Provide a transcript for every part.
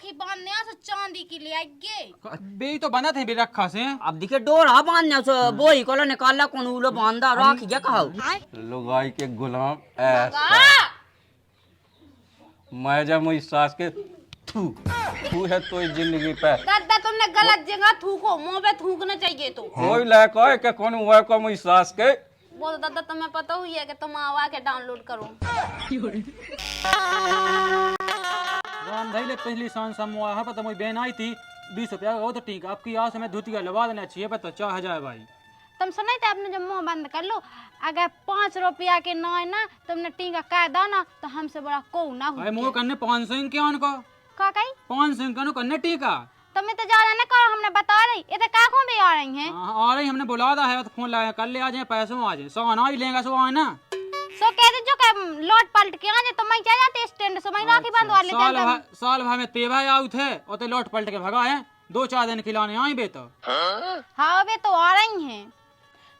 राखी बांधने आ चांदी की ले आइए बे तो बंधा थे रखा से। अब दिखे डोरा बांधने से बोई कोलो निकाला कौन उलो बांधा राखी क्या कहो लुगाई के गुलाम ऐसा मैं जब मुझ सास के थू है तो जिंदगी पे दादा तुमने गलत जगह थूको, मुंह पे थूकना चाहिए तो कोई लायक है कि कौन हुआ को मुझ सास के वो तो दादा तुम्हें पता हुई है कि तुम आवा के डाउनलोड करो। राम धैले पहली शान समूह है पता मुझे बहन आई थी 20 रुपया का वो तो ठीक आपकी यहाँ से मैं धुतिया लगा देना चाहिए पता 4000 भाई। तुम सुने थे आपने जब मुंह बंद कर लो, अगर 5 रुपया के नौ ना तुमने टीका कह दो ना तो हमसे बड़ा को ना हो। मुँह करने 500 क्या उनको का कही 500 करने टीका तुम्हें तो ज्यादा ना करो, हमने बता रही ये तो काकों भी आ रही हैं। आ रही हमने बुला दा है तो फोन लाया कर ले आ जाए पैसों आ जाए 100 आना ही लेगा 100 आना सो कह दे जो के लौट पलट के आ जाए तो मैं क्या जाते स्टैंड से मैं राखी बंधवा लेते साल भर में तेवा आउत है और ते लौट पलट के भगा है 2-4 दिन खिलाने आई बे तो हाँ वे तो आ रही हैं।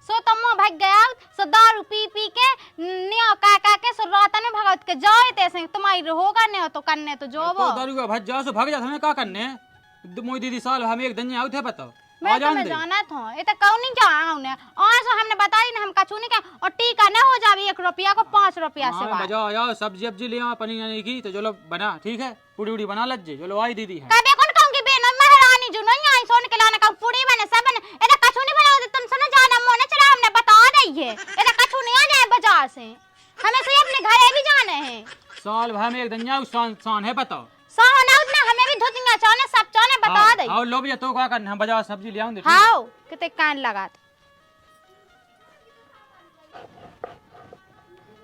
सो तुम भाग गया सो दारू पी पी के नियो का के सो रात ने भगत के जाए तैसे तुम्हारी होगा ने हो तो करने तो जो वो दारू भज जा सो भाग जा हमें क्या करने मोई दीदी साल हम एक दिन आउत है बताओ मैं तुम्हें जाना था ये तो कौन नहीं जाऊं ने और सो हमने बता दी ना हम कछु नहीं का और टीका न हो जावे 1 रुपया को 5 रुपया से बात बजाओ यार सब्जी ले आ पनीर नहीं की तो चलो बना ठीक है पूरी उड़ी बना लज्जे चलो आई दीदी है कबे कौन कहूंगी बेन महारानी जो नहीं आई सोन के लाने का पूरी बने सब बने ये तो कछु नहीं बनाओ तुम सुनो जाना मोने चला हमने बता दी है ये तो कछु नहीं आ जाए बाजार से हमें से अपने घरे भी जाने हैं साल भर में एक दिन शान है बताओ सोना उतना हमें भी धोतिया चाने सब चाने बता दे आओ लो भैया तो क्या करना हम बाजार सब्जी ले आऊंगे हां कितने कान लगा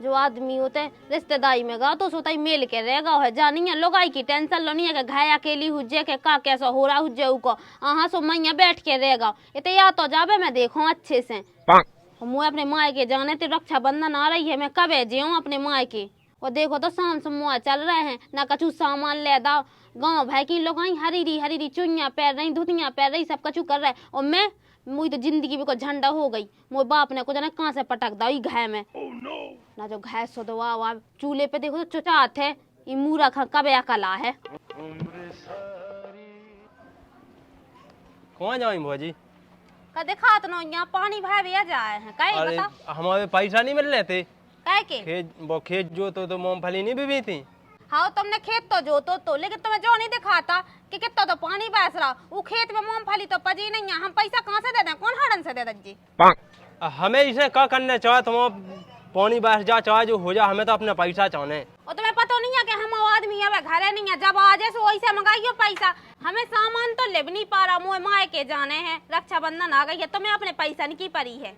जो आदमी होते रिश्तेदारी में गा तो सोता ही मेल के रहेगा है जानी है लोगाई की टेंशन लो नहीं है कि घाया अकेली हुज्जे के का कैसा हो रहा हुज्जे को आहा सो मैया बैठ के रहेगा इते या तो जाबे मैं देखूं अच्छे से मुझे अपने माय के जाने ते रक्षाबंधन आ रही है मैं कब जेऊं अपने माय के और देखो तो शाम समूह चल रहे हैं ना कछु सामान ले दाओ गांव भाई की लोग हरी चुनिया पैर रही धुतियां पैर रही सब कछु कर रहे हैं और मैं मुझे तो जिंदगी भी को झंडा हो गई मोर बाप ने को जाने कहां से पटक दाई घाय में ना जो घाय सो दो वा चूल्हे पे देखो तो चुचात है ये मूरा खा कबे कला है कहाँ जाए भौजी का देखा तो यहाँ पानी भाई भी आ जाए हैं काहे बता हमारे पैसा नहीं मिल रहे थे काहे के खेत जो तो मूंगफली नहीं बीबी थी हाँ तुमने खेत तो जो तो लेकिन तुम्हें जो नहीं दिखाता कि कितना तो पानी बरस रहा वो खेत में मूंगफली तो पजी नहीं है हम पैसा कहाँ से दे दें कौन हड़न से दे दें जी हमें इसे क्या करने चाहे तुम पानी बरस जा चाहे जो हो जा हमें तो अपना पैसा चाहने और तुम्हें पता नहीं है कि हम आदमी है घरे नहीं है जब आ जाए वैसे मंगाइयो पैसा हमें सामान तो ले भी नहीं पा रहा मुँह माए के जाने हैं रक्षाबंधन आ गई है तुम्हें अपने पैसा नहीं की परी है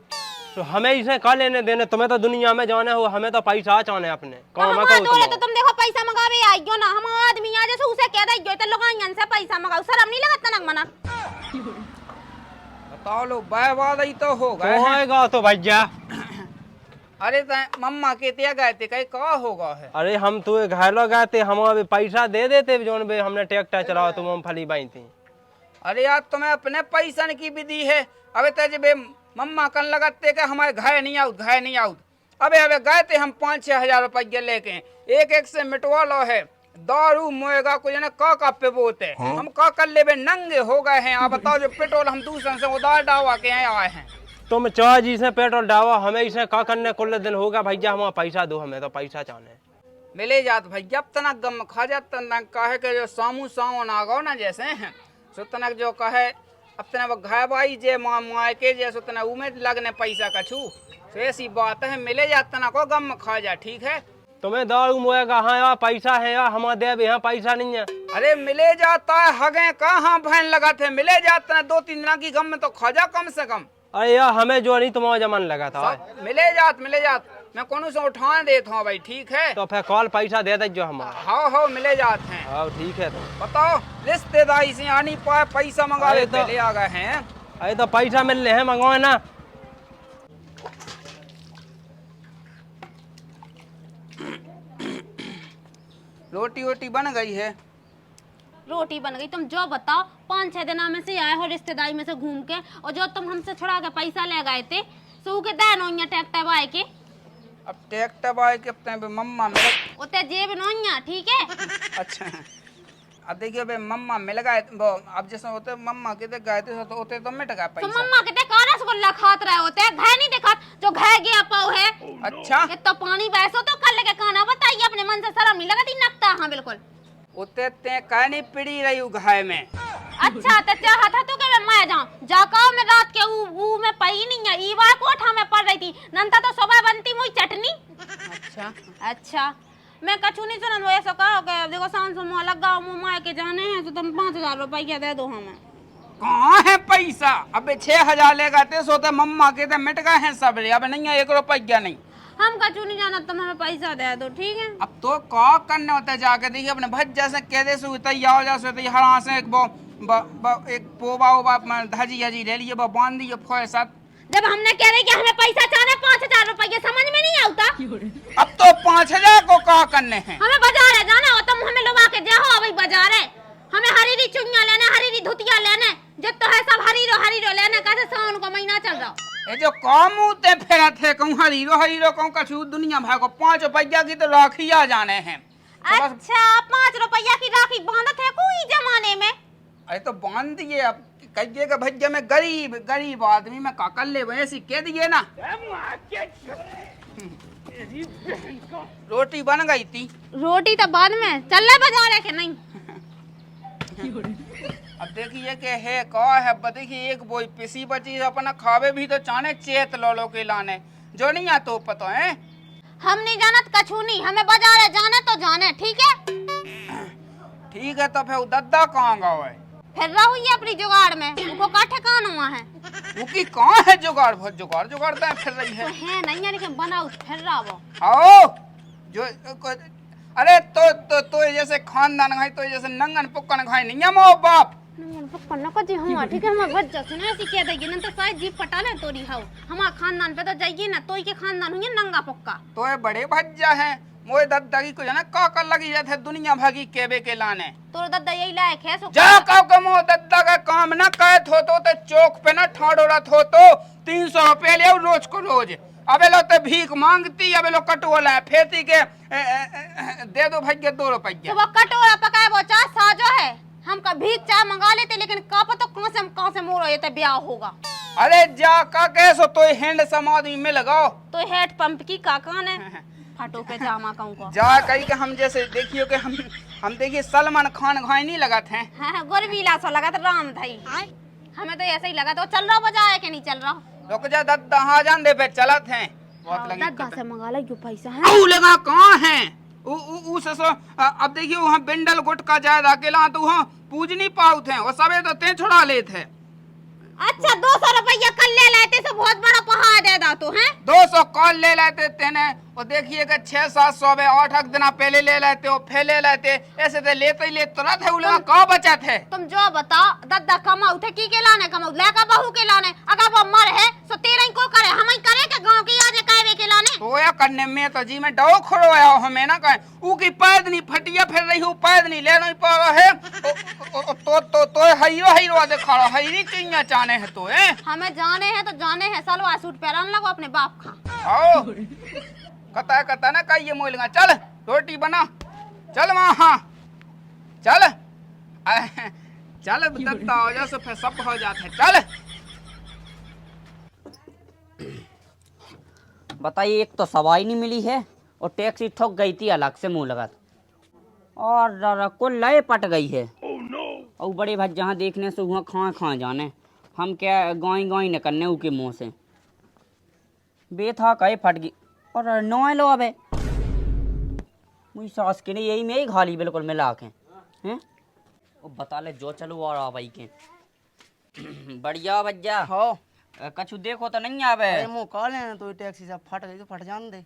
तो हमें इसे क्या लेने देने तुम्हें तो दुनिया में जाने हो हमें तो पैसा चाहने अपने तो तुम देखो पैसा मंगावे आइयो ना हम आदमी आ जैसे उसे कह दइयो तो लोग से पैसा मंगाओ शर्म नहीं लगता ना मना बताओ लो बर्बाद ही तो होगा होएगा तो भैया अरे मम्मा के ते गए थे कहीं का होगा है अरे हम तो घायलो गए थे हम अभी पैसा दे देते जोन बे हमने ट्रैक्टर चलाओ तो मूंगफली बाई थी अरे यार तुम्हें अपने पैसा की विधि है अबे तेजे मम्मा कन लगाते के हमारे घाय नहीं आउट अबे गए थे हम 5-6 हजार रुपये लेके एक से मिटवा लो है दारू मोएगा कुछ ना का पे बोते हम का कर ले नंगे हो गए हैं आप बताओ जो पेट्रोल हम दूसरे से उधार डावा के आए हैं तुम चाह जी से पेट्रोल डावा हमें इसे का करने कुल दिन होगा भैया हम पैसा दो हमें तो पैसा चाहने मिले जात भैया अब तनक गम खा जात तनक कहे के जो सामू सावन आ गो ना जैसे हैं सो तनक जो कहे अब तना वो घाय बाई जे माँ के जैसे तना उम्मीद लगने पैसा का छू तो ऐसी बात है मिले जात तना को गम खा जा ठीक है तुम्हें दारू मोएगा हाँ यार पैसा है यार हमारे देव यहाँ पैसा नहीं है अरे मिले जाता है हगे कहाँ बहन लगाते मिले जाते हैं 2-3 दिन की गम में तो खा कम से कम अरे यार हमें जो नहीं तुम्हारा जमान लगा था मिले जात मैं कौन से उठा देता हूँ भाई ठीक है तो फिर कॉल पैसा दे दे जो हमारा हाँ मिले जाते हैं हाँ ठीक है तो बताओ रिश्तेदारी से आनी पाए पैसा मंगा ले तो ले आ गए हैं अरे तो पैसा मिल रहे हैं मंगवाए ना रोटी वोटी बन गई है रोटी बन गई तुम जो बताओ 5-6 दिन में से आए हो रिश्तेदारी में से घूम के और जो तुम हमसे छुड़ा के पैसा ले गए थे सो के देन हो ट्रैक्टर बाय के अब ट्रैक्टर बाय के अपने मम्मा मेरे ओते जेब नोइया ठीक है अच्छा अब देखिए बे मम्मा मिल गए वो, अब जैसे होते मम्मा के दे गए थे तो होते तो मिट गया तो पैसा। मम्मा के देखा रसगुल्ला खात रहे होते, घै नहीं देखा जो घै गया पाव है। अच्छा ये तो पानी बहसो तो कर लेके खाना बताइए, अपने मन से शर्म नहीं लगती नकता। हाँ बिल्कुल। उते ते कह नहीं पिड़ी रही हूँ घाय में। अच्छा तो चाहा था तो के मैं जाऊं जाका मैं रात के ऊ में पई नहीं है, ईवा कोठा में पड़ रही थी, नंता तो सुबह बनती मुई चटनी। अच्छा अच्छा मैं कछु नहीं सुनन, वो ऐसा कहो कि देखो सांस मुंह लगा मुंह मार के जाने हैं तो तुम 5000 रुपया दे दो हमें। कहाँ है पैसा? अबे 6000 ले गए थे सोते मम्मा के थे मिट गए हैं सब रे, अब नहीं है 1 रुपया नहीं। हम कछु नहीं जाना, तुम हमें पैसा दे दो ठीक है। अब तो का करने होता है जाके देखिए अपने भज जैसे कह दे सु तैयार जैसे हरा से एक एक पोबा ओबा धजी हजी ले लिए वो बांध दिए फोए साथ। जब हमने कह रहे कि हमें पैसा चाहिए 5000 रुपया, समझ में नहीं आता। अब तो 5000 को का करने हैं? हमें बाजार है जाना हो, तुम हमें लुबा के जाओ अभी बाजार है, हमें हरीरी चुनिया लेना, हरीरी धुतिया लेने, जब तो है सब हरीरो लेने, कैसे सावन का महीना चल रहा। ये जो काम होते फेरा थे कहूँ हरीरो कहूँ कछु दुनिया भाई को 5 रुपया की तो राखिया जाने हैं। अच्छा 5 रुपया की राखी बांधत है कोई जमाने में? अरे तो बांध दिए, अब कहिए भैया मैं गरीब आदमी में का कर ले वैसी कह दिए ना। रोटी बन गई थी। रोटी तो बाद में चल ले बाजार है कि नहीं। अब देखिए के है का है देखिए एक बोई पिसी बची अपना खावे भी तो चाने चेत लो के लाने जो नहीं आ तो पता है। हम नहीं जानत कछु नहीं, हमें बाजार है जाना तो जाने ठीक है। ठीक है तो फिर दद्दा कहाँ गाँव है? फिर रहू ये अपनी जुगाड़ में, उनको का ठिकाना हुआ है। उनकी कहाँ है जुगाड़? बहुत जुगाड़ता है फिर रही है। तो है नहीं है लेकिन बनाओ फिर रहा वो। आओ जो अरे तो जैसे खानदान घाई तो जैसे नंगन पुक्कन घाई नहीं है मो बाप। पन्ना को जी हम ठीक है, हम बच जाते ना ऐसी कह देगी ना तो शायद जीप पटा ले तोरी हाउ। हमारा खानदान पे तो जाइए ना, तोई के खानदान हुई नंगा पक्का। तो ये बड़े भज्जा हैं मोए दद्दा की को जाना का लगी जाते दुनिया भागी केबे के लाने। तोर दद्दा यही लायक है सो जा का के मो दद्दा का काम ना कहे थो तो चौक पे ना ठाडोरा थो तो 300 रुपये ले रोज को रोज। अबे लो तो भीख मांगती, अबे लो कटोला है फेती के दे दो भैया 2 रुपया। वो कटोरा पकाए वो चाह साजो है, हम का भीख चाह मंगा लेते लेकिन का पता कहां से मोड़ ये तो ब्याह होगा। अरे जा का कैसो तो हैंड समाधि में लगाओ तो हेड पंप की काकान है फटो पे जामा कहूं को जा कही के हम जैसे देखियो के हम देखिए सलमान खान घाई नहीं लगा थे। हां गोरवीला सा लगा था राम भाई, हमें तो ऐसे ही लगा तो चल रहा बजा है कि नहीं चल रहा। रुक जा दद्दा हाँ जान दे पे चलत हैं बहुत लगी दद्दा से मंगा ले जो पैसा है। ऊ लगा कहाँ है ऊ से सो अब देखिए वहाँ बिंडल गुटका जायदा अकेला तो वहाँ पूज नहीं पाऊ थे वो सबे तो ते छुड़ा ले थे। अच्छा 200 रुपया कल ले लेते तो बहुत बड़ा पहाड़ दे दा तो है। 200 कॉल ले लेते तेने वो देखिए कि 600-700 में 8 दिन पहले ले लेते हो फिर ले लेते ऐसे तो लेते ही लेते तुरंत है उलगा का बचा थे। तुम जो बताओ दद्दा कमाऊ थे की के लाने कमाऊ लेका बहू के लाने, अगर वो मर है तो तेरे को करे हम ही करे के गांव की आज कहवे के लाने तो या करने में तो जी में डो खड़ोया हमें ना कहे ऊ की पैद नहीं फटिया फिर रही हूँ पैद नहीं ले नहीं पा रहा है तो हीरो दिखा रहा है चिड़िया चाने है तो है। हमें जाने हैं तो जाने हैं सलवार सूट पहन लगो अपने बाप का। आओ कता ना कहिए मोलगा चल रोटी बना चल वहाँ चल चल दत्ता हो जा फिर सब हो जाते चल। बताइए एक तो सवाई नहीं मिली है और टैक्सी ठोक गई थी अलग से मुंह लगा और को लय पट गई है। और बड़े भाई जहाँ देखने से वहाँ खां जाने हम क्या गाई न करने ऊ के मुँह से बेथा कहे फट गई और नौ लो अब मुझी सास के नहीं यही में ही घाली बिल्कुल मिला के हैं वो बता ले जो चलो और आ भाई के बढ़िया भज्जा हो कछु देखो तो नहीं आवे मुँह काले तो टैक्सी से फट गई तो फट जान दे।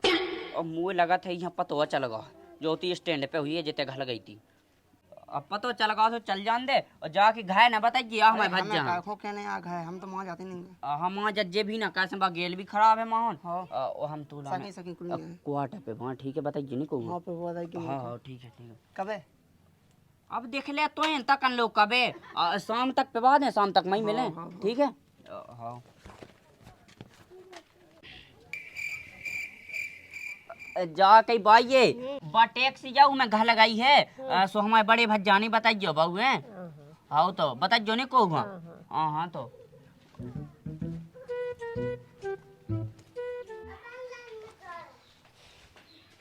और मुँह लगा था यहाँ पतो चल गया ज्योति स्टैंड पे हुई है जितने घर गई थी अब पतो चल गया तो चल जान दे और जाके घाय ना बताइए हमें भज्जा कहने आ गए हम तो वहाँ जाते नहीं हम वहाँ जज्जे भी ना कैसे बा गेल भी खराब है माहौल और हम तो सकी क्वार्टर पे वहाँ ठीक है बताइए नहीं को वहाँ पे वो कि हाँ ठीक है कब है अब देख ले तो तक लोग कब शाम तक पे बाद है शाम तक मई मिले ठीक है। हाँ जा कहीं बाइये बा टैक्सी जाऊ मैं घर लगाई है सो हमारे बड़े भज्जानी बताइयो बाबू हैं हाँ तो बताइयो ने को हाँ हाँ तो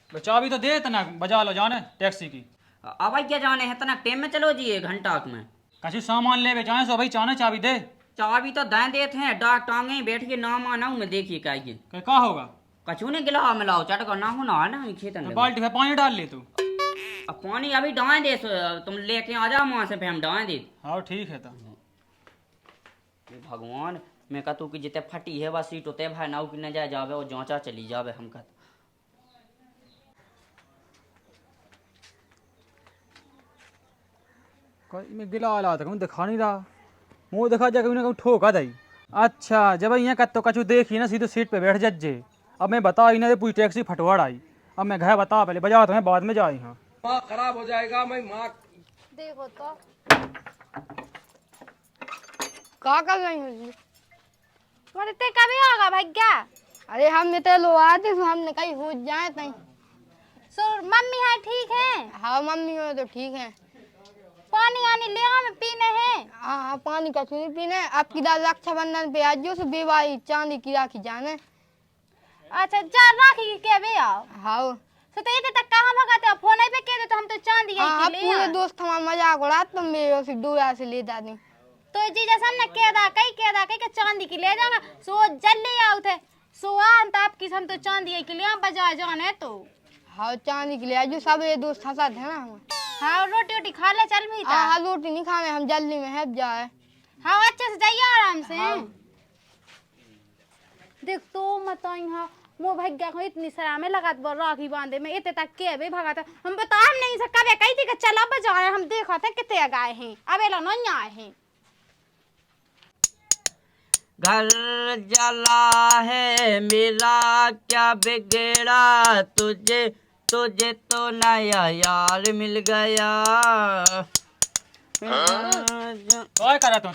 चाबी तो दे तना बजा लो जाने टैक्सी की। अब क्या जाने है तना टेम में चलो जी 1 घंटा में कछु सामान ले जाए सो भाई चाने चाबी दे। चाबी तो दाएं देते हैं डाक टांगे बैठ के नाम आना हूँ मैं देखिए क्या ये का होगा कछू ने गिला मिलाओ चट कर ना हो ना खेतन तो बाल्टी में पानी डाल ले तू। अब पानी अभी डाल दे तुम लेके आ जाओ वहां से फिर हम डाल दे। हाँ ठीक है तो भगवान मैं कहतू कि जिते फटी है बस सीट होते भाई नाव की न जाए जावे और जांचा चली जावे हम कहते मैं गिला आला था दिखा नहीं रहा मुँह दिखा जा कभी ना कभी ठोका दई। अच्छा जब यहाँ कत तो कछु देखी ना सीधे सीट पे बैठ जज्जे। अब मैं बता ही ना पूरी टैक्सी फटवाड़ आई। अब मैं घर बता पहले बजा तो मैं बाद में जाई। हाँ खराब हो जाएगा मैं माँ देखो तो क्या कर रही हो जी? तुम्हारे ते कभी होगा भैया? अरे हम तो लो आए थे तो हमने कहीं हो जाए तई। सो मम्मी है ठीक है? हाँ मम्मी हो तो ठीक है। पानी आनी ले हमें पीने हैं। हाँ पानी का चूनी पीने आपकी दादा रक्षाबंधन पे आज जो से बेवाई चांदी की राखी जाने। अच्छा जा राखी के बे आओ। हाँ सो तो ये तक कहाँ भगाते हो? फोन पे कह दे तो हम तो चांदी हाँ के ले पूरे दोस्त हमारा मजाक उड़ा तुम मेरे से 2 से ले दादी तो जीजा सामने कह दा कहीं के चांदी की ले जाएगा। सो जल्दी आओ थे सो अंत आपकी हम तो चांदी के लिए बजा जाने तो। हाँ चांदी के लिए आज जो सब ये दोस्त हंसा थे ना हम। हाँ रोटी वोटी खा ले चल भी हाँ हाँ रोटी नहीं खाने हम जल्दी में है जाए। हाँ अच्छे से जाइए आराम से। देख तो मत यहाँ मो भैया को इतनी सरामे लगा राखी बांधे में इतने तक के भी भगा था हम बता हम नहीं सकते कभी कही थी कि चला बजाए हम देखा था कितने गाए हैं अब एला नहीं आए हैं। घर जला है मेरा क्या बिगड़ा तुझे तुझे तो नया यार मिल गया। क्या कर रहा तू?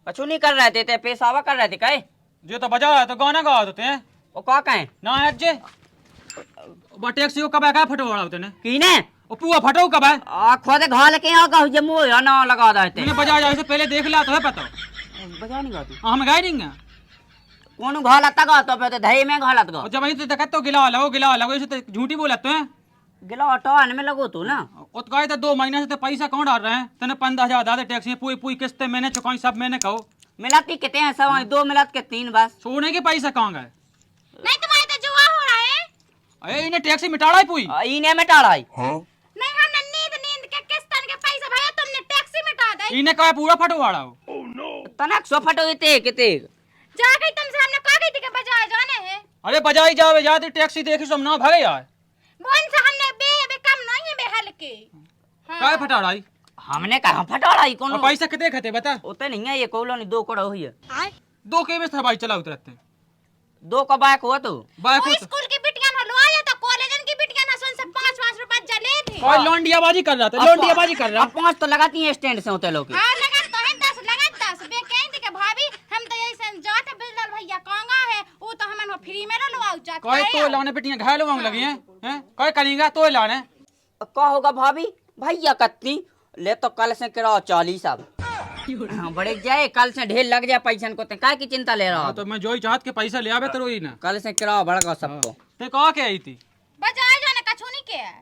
कछु नहीं कर रहे थे पेशावा कर रहे थे कहे जो तो बजा रहा तो गाना गा होते हैं वो क्या कहें ना अज्जे बा टैक्सी को कब है फटवाड़ा होते ने कीने ओ पूरा फटो कब है खुद घर के यहाँ का ये मुँह ना लगा देते मैंने बजा जाए से पहले देख लिया तो है पता बजा नहीं गाती हम गाय नहीं है कौन घालत गा तो पे तो धई में घालत गा और जब वही तो देखा तो गिला लगो ऐसे तो झूठी बोला तो है गिला ऑटोन में लगो तू ना और तो कहे तो 2 महीने से तो पैसा कौन डाल रहे हैं तने 15,000 दादे टैक्सी पूरी पूरी किस्तें मैंने चुकाई सब मैंने कहो मिलत की कितने हैं सब 2 मिलत के 3 बस सोने के पैसा कहाँ गए? नहीं तुम्हारे तो जुआ हो रहा है। अरे इन्हें टैक्सी मिटाड़ा ही पूरी इन्हें में टाड़ाई नहीं हमने नींद के किस्तन के पैसे भैया तुमने टैक्सी मिटा दी। इन्हें कहा पूरा फटवाड़ा हो तनक सो फटो देते किते जा गई तुमसे हमने कहा गई थी कि बजाए जाने हैं। अरे बजाई जावे जाते टैक्सी देखी सब ना भागे यार कौन सा हमने बे कम नहीं है बे हल्के। काय फटाड़ाई हमने कहा फटाड़ाई कौन और पैसा कितने खते बता उतने नहीं है ये कोलो नहीं 2 करोड़ हुई है 2 के में था भाई चला उतरते 2 का बाइक हुआ तो बाइक वो को स्कूल की बिटियां ना लो आया था कॉलेजन की बिटियां ना सुन से 5-5 रुपए जले थे। कोई लौंडियाबाजी कर रहा था लौंडियाबाजी कर रहा अब 5 तो लगाती है स्टैंड से होते लोग हां लगा तो है 10 लगा 10 बे कहीं थी कि भाभी हम तो यही से जाते बिजलाल भैया कांगा है वो तो हमन फ्री में लवाओ जाते कोई तो लाने बेटियां घायल होंगे लगी हैं कोई करेगा तो लाने का होगा भाभी भैया कत्ती ले तो कल से किराया 40 अब हाँ, बड़े जाए कल से ढेर लग जाए पैसा को काय की चिंता ले रहा तो मैं जो ही चाहत के पैसा ले आवे तो ही ना कल से किराया बढ़ेगा सबको ते कहा के आई थी बजाए जाने कछु नहीं के है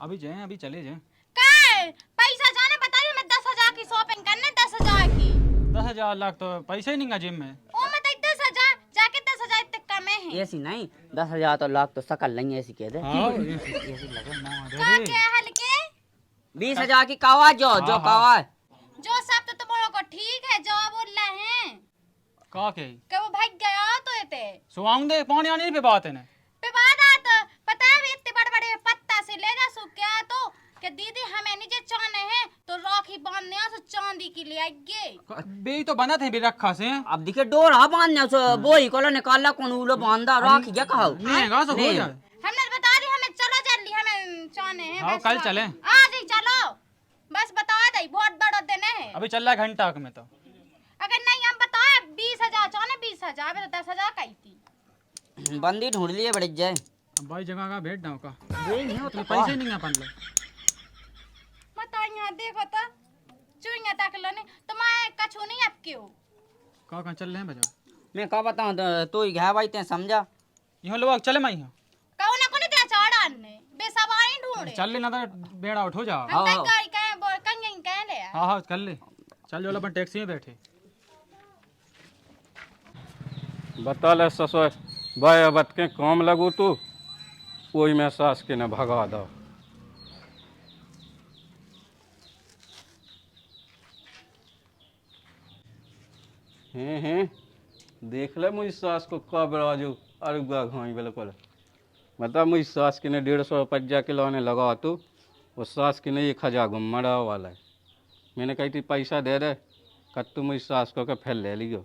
अभी जाए अभी चले जाए काय पैसा जाने बताइए मैं 10,000 की शॉपिंग करने 10,000 की 10,000 लाख तो पैसा ही नहीं है जिम में ओ मैं तो 10,000 जाके 10,000 तक कम है। ऐसी नहीं 10,000 तो लाख तो सकल नहीं ऐसी कह दे हाँ ऐसी लगे ना का क्या हल्के 20,000 की कावा जो कावा जो सब तो तुम लोगों को ठीक है जो बोल रहे हैं कहा के कि वो भाग गया तो थे सुवाऊं दे पानी आने पे बात है ना पे बाद आता पता है इतने बड़े बड़े पत्ता से ले जा सो क्या तो कि दीदी हमें नीचे चाने हैं तो राखी बांधने आ सो चांदी की ले आइए बे तो बना थे भी रखा से अब दिखे डोरा बांधने सो बोई कोलो निकाला कौन उलो बांधा राख क्या कहा नहीं गा सो हो जाए हमने बता दी हमें चलो जल्दी हमें चाने हैं हाँ, बस कल बात। चलें। आज ही चलो बस बता दे बहुत बड़ा दिन है अभी चल रहा है घंटा में तो अगर नहीं हम बताए 20,000 चाने 20,000 तो 10,000 कही थी बंदी ढूंढ लिए बड़े जाए अब भाई जगह का भेज डाउ का नहीं हो तो पैसे नहीं अपन लो बताइए देखो तो चुईंगे तक लो नहीं तो मैं कछु नहीं आपके हो कहाँ चल रहे हैं बजा मैं का बताऊं तो ही घा भाई ते समझा यहाँ लोग चले मैं यहाँ कहो ना कोने त्या चढ़ान ने बेसवारी ढूंढे चल लेना था बेड़ा उठ हो जा हम तक गाड़ी कहे बोल कंगे कहे ले हाँ हाँ कर ले चल जो अपन टैक्सी में बैठे बता ले ससुर भाई अब के काम लगू तू कोई में सास के न भगा दो हैं देख ले मुझी सास को कब राजू अरुगा घाई बिल्कुल बता मुझी सास के ने 150 किलो ने लगा तू वो सास के ने 1000 मरा वाला है मैंने कही थी पैसा दे दे कट तू मुझी सास को के फैल ले लियो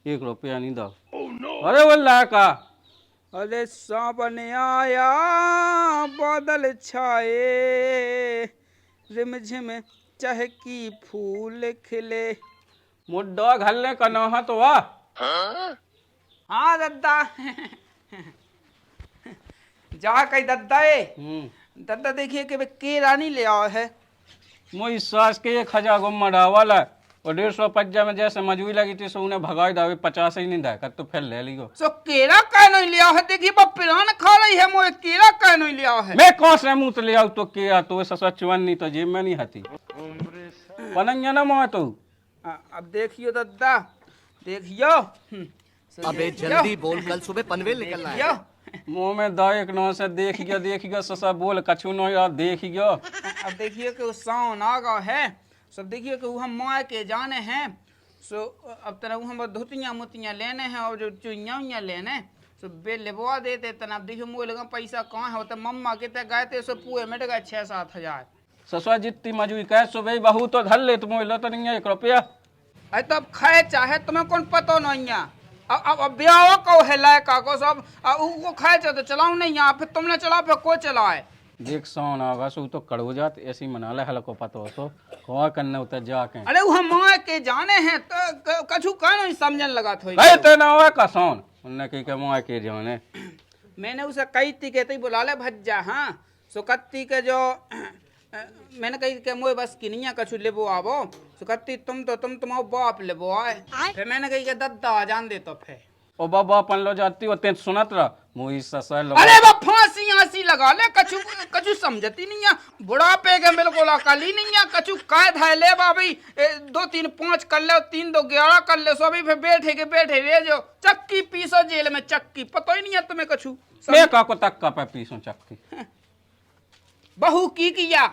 1 रुपया नहीं दो अरे वल्ला का अरे सावन आया बादल छाए रिमझिम चहकी फूल खिले। मुड्डा घल्ले का नहा तो वाह हाँ दद्दा जा कहीं दद्दा है दद्दा देखिए कि केरा नहीं ले आओ है मोई सास के 1000 मरा वाला है और 150 में जैसे मजबूरी लगी थी सो उन्हें भगाई दावे 50 ही नहीं दा कर तो फिर ले लियो सो केरा का नहीं लिया है देखिए पिरान खा रही है मोए केरा का नहीं लिया है मैं कौन से मुंह ले आऊ तो केरा तो ससुर चुवन नहीं तो जेब में नहीं हती पनंग ना मोह तो अब देखियो दद्दा देखियो अबे जल्दी बोल कल सुबह पनवेल निकलना है। मुंह में दा एक नौ से देख गया ससा बोल कछु नो यार देख गयो अब देखिए कि सावन आ गया है सब देखिए कि हम माँ के जाने हैं सो अब तरह हम धोतियाँ मोतियाँ लेने हैं और जो चुइयाँ उइयाँ लेने सो बे लेबवा देते तना अब देखिए मोए लगा पैसा कहाँ है तो मम्मा के तक गए थे सो पूरे मिट गए 6-7 हजार। ससुर जितनी मजूरी कह सुबह बहू तो धर ले तुम लो तो नहीं है 1 रुपया अरे तो अब खाए चाहे तुम्हें कौन पता नहीं है अब ब्याह को है लायका को सब वो खाए चाहे तो चलाऊ नहीं यहाँ फिर तुमने चला फिर को चलाए देख सोन आगा सो तो कड़ो जात ऐसी मना ले हल्को पता हो तो कौन करने उतर जाके अरे वो हम माँ के जाने हैं तो कछु का नहीं समझन लगा थोड़ी है ते ना हुआ का सोन उन्ने कही के मुआ के जाने मैंने उसे कही थी कहते बुला ले भज्जा हाँ सुकत्ती के जो मैंने कही कि मोए बस की नहीं कछु लेबो आवो सुकत्ती तुम तुम्हारा बाप लेबो आए फिर मैंने कही कि दद्दा जान दे तो फिर ओ बाबा अपन लो जाती हो ते सुनत रहा मुई ससुर लो अरे बा फांसी आंसी लगा ले कछु कछु समझती नहीं है बुढ़ापे के बिल्कुल अकल ही नहीं है कछु कैद है ले भाई 2 3 5 कर ले 3 2 11 कर ले सो भी फिर बैठे रे जो चक्की पीसो जेल में चक्की पता ही नहीं है तुम्हें कछु मैं का को तक का पे पीसो चक्की बहू की किया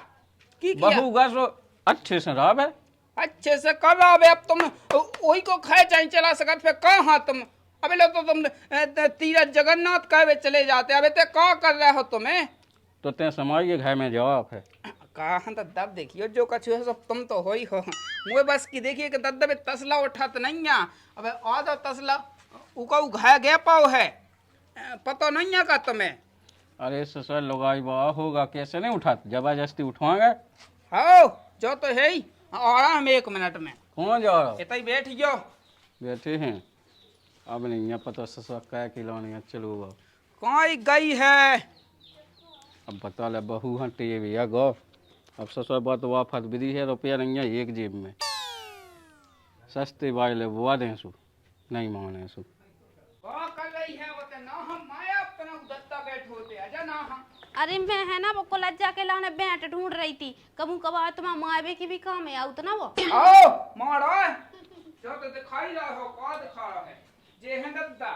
बहू गा सो अच्छे से रहा है अच्छे से कर रहा है अब तुम वही को खाए चाहे चला सकत फिर कहाँ तुम अबे लो तो तुम तीरथ जगन्नाथ कहवे चले जाते अबे ते का कर रहे हो तुम्हें तो ते समाज के घर में जवाब है कहाँ तो दब देखियो जो कछु है सब तुम तो हो ही हो मुझे बस की देखिए कि दब तसला उठा तो नहीं है अबे आ जाओ तसला उका घाय गया पाओ है पता नहीं है का तुम्हें अरे ससुर लोगाई बा होगा कैसे नहीं उठा जबरदस्ती उठवाएंगे हो जो तो है ही आ रहा हम 1 मिनट में कौन जा रहा इतना ही बैठ गयो बैठे हैं अब नहीं है पता ससुर क्या खिलौने है चलो कहाँ गई है अब बता ले बहू हटे भैया गो अब ससुर बात वाफत विधि है रुपया नहीं है एक जेब में सस्ते बाई ले बुआ दें सु नहीं माने सु कर रही है वो तो ना हम माया अपना दत्ता बैठ होते आजा ना हम अरे मैं है ना वो लज्जा के लाने बैठ ढूंढ रही थी कबू कबार तुम्हारा मावे की भी काम है आउत ना वो आओ मारा जो तो दिखाई रहा हो का दिखा रहा है जे है दद्दा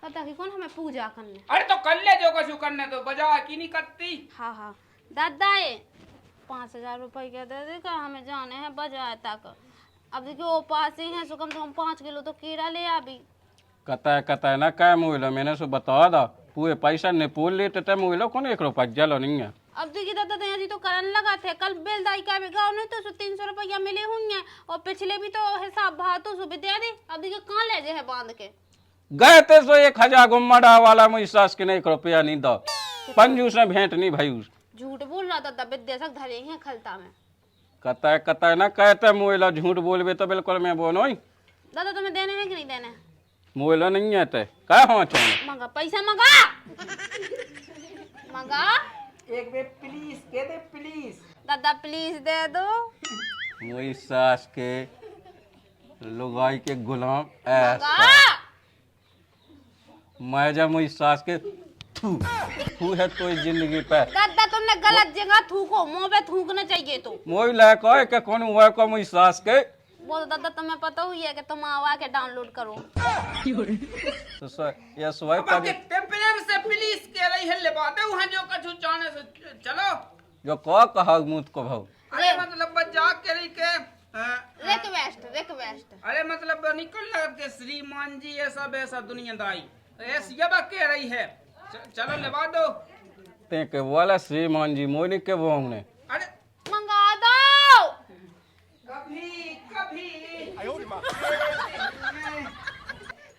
पता कि कौन हमें पूजा करने अरे तो कर ले जो कछु करने तो बजा की नहीं करती हाँ दादा ये 5000 रुपये के दे दे का हमें जाने हैं बाजार तक अब देखियो वो पास ही है सो कम से कम 5 किलो तो कीड़ा ले आबी कता ना क्या मुइलो मैंने सो बता दा पूरे पैसा ने पोल लेते थे मुइलो कौन 1 रुपया जलो नहीं है अब देखिए दादा तो जी तो करन लगा थे कल बेलदाई का भी गाँव नहीं तो 300 रुपया मिले होंगे और पिछले भी तो हिसाब भाव तो सुबह दे दे अब देखिए कहाँ ले जाए बांध के गए थे सो 1000 गुम्मड़ा वाला मुझी सास के नहीं 1 रुपया नहीं दो पंजूस ने भेंट नहीं भाई झूठ बोल रहा था तब विद्यासक धरे हैं खलता में कता ना कहते मुइलो झूठ बोलबे तो बिल्कुल मैं बोनो दादा तुम्हें देने हैं कि नहीं देने मुइलो नहीं है ते क्या हो मंगा पैसा मंगा मंगा एक बे प्लीज कह दे प्लीज। दादा प्लीज दे दो। मोई सास के लुगाई के गुलाम ऐसा मैं जब मोई सास के थू है तो इस जिंदगी पे दादा तुमने गलत जगह थूको, मुंह पे थूकना चाहिए तो। मोई लायक है कि कौन हुआ को मोई सास के वो तो दादा तुम्हें पता हुई है कि तुम आवा के डाउनलोड करो। तो ये सोए अब कितने प्रेम से प्लीज कह रही है, लिबा दे वहां जो कछु जाने से चलो। जो कहा मुझ को भाव अरे मतलब बजा के रही के रिक्वेस्ट अरे मतलब निकल लग के श्रीमान जी ये सब ऐसा दुनियादारी ऐसी ये बात कह रही है। चलो लिबा दो। ते के वाला श्रीमान जी मोनी के वो ने अरे मंगा दो। कभी कभी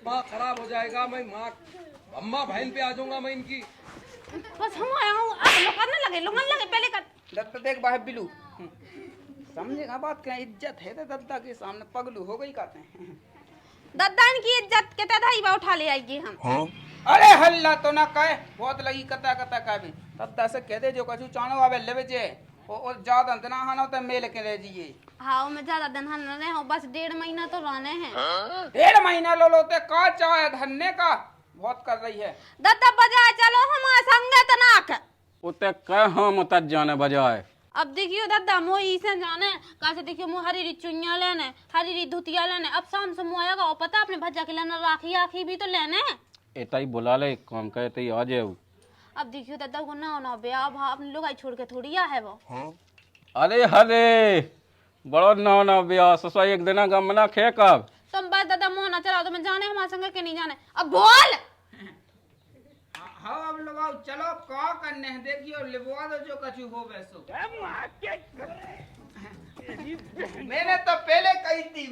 माँ खराब हो जाएगा, मैं माँ अम्मा बहन पे आ जाऊंगा मैं इनकी। बस हम आया हूँ, आप लोग करने लगे, लोगन लगे पहले कर। दत्ता देख बाहर बिलू समझेगा बात, क्या इज्जत है तो दत्ता के सामने पगलू हो गई कहते हैं। दादा इनकी इज्जत के तहत बा उठा ले आएगी हम। अरे हल्ला तो ना कहे, बहुत लगी कता कता का भी दत्ता से कह दे जो कछु चाणो आवे लेवे जे ओ ज्यादा अंतना हानो तो मेल के रह जिए। हाँ मैं ज्यादा दिन हन रहे हो, बस 1.5 महीना तो रहने हैं। 1.5 महीना लो लोते का चाहे धन्ने का बहुत कर रही है। दादा बजाए चलो हमारे संगे तनाक। उते कह हम तक जाने बजाए। अब देखियो दादा मोई से जाने कहा से देखियो मो हरी चुनिया लेने, हरी धुतिया लेने। अब शाम से मो आएगा और पता अपने भज्जा के लेना राखी आखी भी तो लेने। एता ही बुला ले काम कहते ही आ जाओ। अब देखियो दादा को ना ब्याह भा अपने लोग छोड़ के थोड़ी आ है वो। अरे हरे बड़ो ना ब्याह ससुआ एक दिन गमना खे कब तुम बात दादा मोहना चलाओ तो मैं जाने हमारे संगे के नहीं जाने। अब बोल। हाँ अब लगाओ चलो का करने हैं, देखियो लिबवा दो जो कछु हो वैसो। मैंने तो पहले कही थी